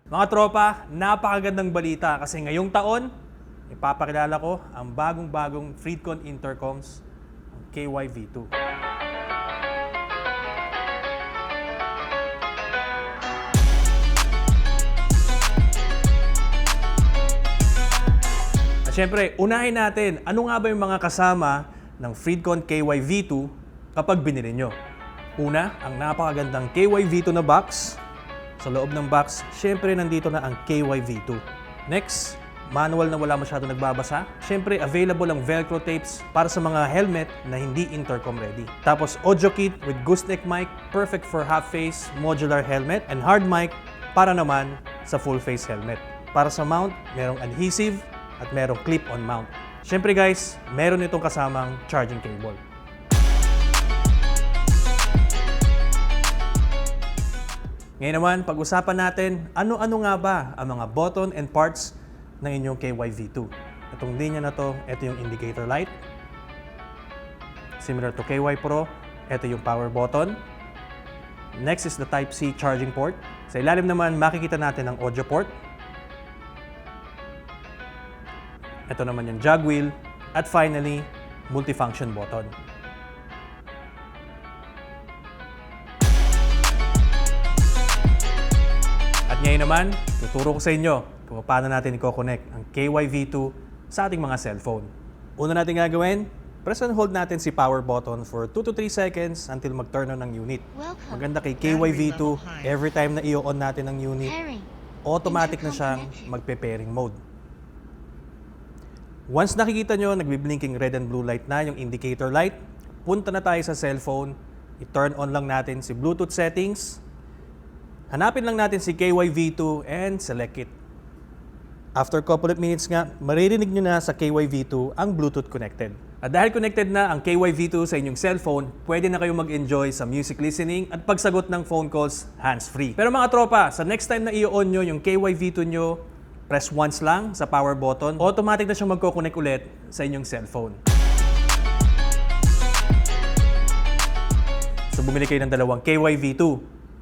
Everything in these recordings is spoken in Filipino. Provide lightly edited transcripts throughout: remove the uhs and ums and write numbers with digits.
Mga tropa, napakagandang balita kasi ngayong taon, ipapakilala ko ang bagong-bagong Freedcon Intercoms, ang KYV2. At syempre, unahin natin, ano nga ba yung mga kasama ng Freedcon KYV2 kapag binili nyo? Una, ang napakagandang KYV2 na box. Sa loob ng box, syempre nandito na ang KYV2. Next, manual na wala masyado nagbabasa. Syempre, available ang Velcro tapes para sa mga helmet na hindi intercom ready. Tapos, audio kit with gooseneck mic, perfect for half-face, modular helmet, and hard mic para naman sa full-face helmet. Para sa mount, merong adhesive at merong clip-on mount. Syempre guys, meron itong kasamang charging cable. Ngayon naman, pag-usapan natin, ano-ano nga ba ang mga button and parts ng inyong KYV2. Itong linya na to, ito yung indicator light. Similar to KY Pro, ito yung power button. Next is the Type-C charging port. Sa ilalim naman, makikita natin ang audio port. Ito naman yung jog wheel. At finally, multifunction button. At ngayon naman, tuturo ko sa inyo kung paano natin i-connect ang KYV2 sa ating mga cellphone. Una natin gagawin, press and hold natin si power button for 2 to 3 seconds until mag-turn on ang unit. Maganda kay KYV2, every time na i-on natin ang unit, automatic na siyang magpe-pairing mode. Once nakikita nyo, nagbi-blinking red and blue light na yung indicator light, punta na tayo sa cellphone, i-turn on lang natin si Bluetooth settings, hanapin lang natin si KYV2 and select it. After couple of minutes nga, maririnig nyo na sa KYV2 ang Bluetooth connected. At dahil connected na ang KYV2 sa inyong cellphone, pwede na kayong mag-enjoy sa music listening at pagsagot ng phone calls hands-free. Pero mga tropa, sa next time na i-on nyo yung KYV2 nyo, press once lang sa power button, automatic na siyang magko-connect ulit sa inyong cellphone. So bumili kayo ng dalawang KYV2.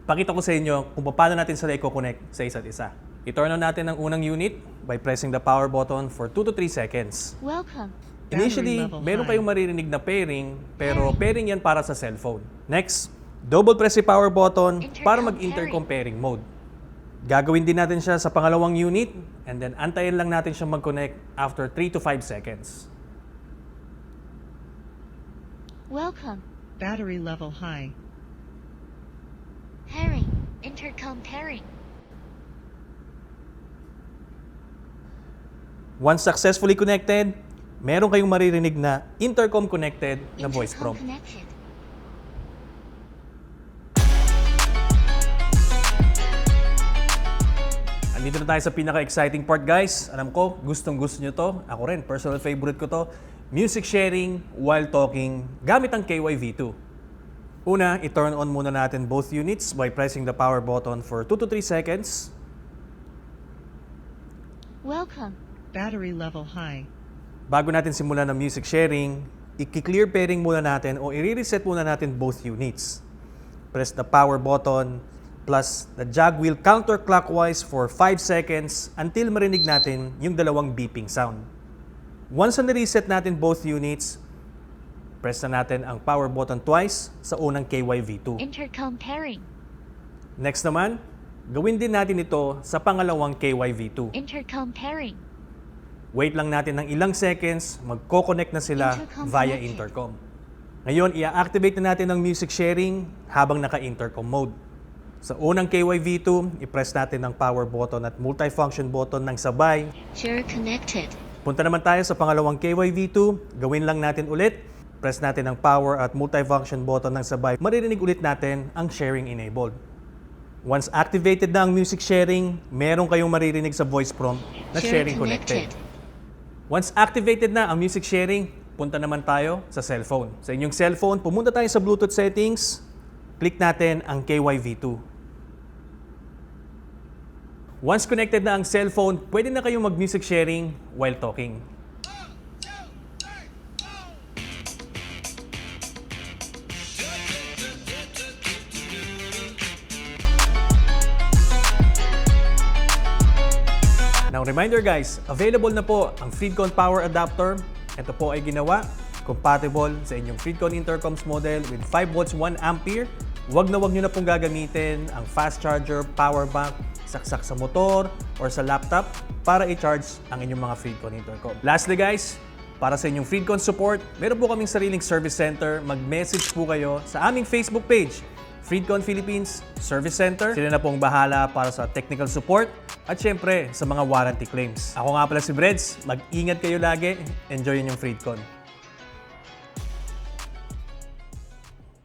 Pakita ko sa inyo kung paano natin sila i-connect sa isa't isa. I-turn on natin ang unang unit by pressing the power button for 2 to 3 seconds. Welcome. Initially, meron kayong maririnig na pairing, pero pairing yan para sa cellphone. Next, double press si power button para mag-intercom pairing mode. Gagawin din natin siya sa pangalawang unit, and then antayin lang natin siya mag-connect after 3 to 5 seconds. Welcome. Battery level high. Pairing. Intercom pairing. Once successfully connected, meron kayong maririnig na intercom connected na voice Intercom prompt. connected. Andito na tayo sa pinaka-exciting part, guys. Alam ko, gustong-gusto nyo to. Ako rin, personal favorite ko to. Music sharing while talking gamit ang KYV2. Una, i-turn on muna natin both units by pressing the power button for 2 to 3 seconds. Welcome. Battery level high. Bago natin simulan ng music sharing, i-clear pairing muna natin o i-reset muna natin both units. Press the power button plus the jog wheel counterclockwise for 5 seconds until marinig natin yung dalawang beeping sound. Once na reset natin both units, press na natin ang power button twice sa unang KYV2. Intercom pairing. Next naman, gawin din natin ito sa pangalawang KYV2. Intercom pairing. Wait lang natin ng ilang seconds, magko-connect na sila Intercom via connected. intercom. Ngayon, i-activate na natin ang music sharing habang naka-intercom mode. Sa unang KYV2, i-press natin ang power button at multifunction button ng sabay. Share connected. Punta naman tayo sa pangalawang KYV2, gawin lang natin ulit. Press natin ang power at multifunction button ng sabay. Maririnig ulit natin ang sharing enabled. Once activated na ang music sharing, meron kayong maririnig sa voice prompt na Share sharing connected. connected. Once activated na ang music sharing, punta naman tayo sa cellphone. Sa inyong cellphone, pumunta tayo sa Bluetooth settings, click natin ang KYV2. Once connected na ang cellphone, pwede na kayong mag-music sharing while talking. reminder guys, available na po ang Freedcon Power Adapter. Ito po ay ginawa compatible sa inyong Freedcon Intercoms model with 5 volts 1 ampere. Wag nyo na pong gagamitin ang fast charger, power bank, saksak sa motor or sa laptop para i-charge ang inyong mga Freedcon Intercom. Lastly guys, para sa inyong Freedcon support, meron po kaming sariling service center. Mag-message po kayo sa aming Facebook page, Freedcon Philippines Service Center. Sila na pong bahala para sa technical support at syempre sa mga warranty claims. Ako nga pala si Breds. Mag-ingat kayo lagi. Enjoy yung Freedcon.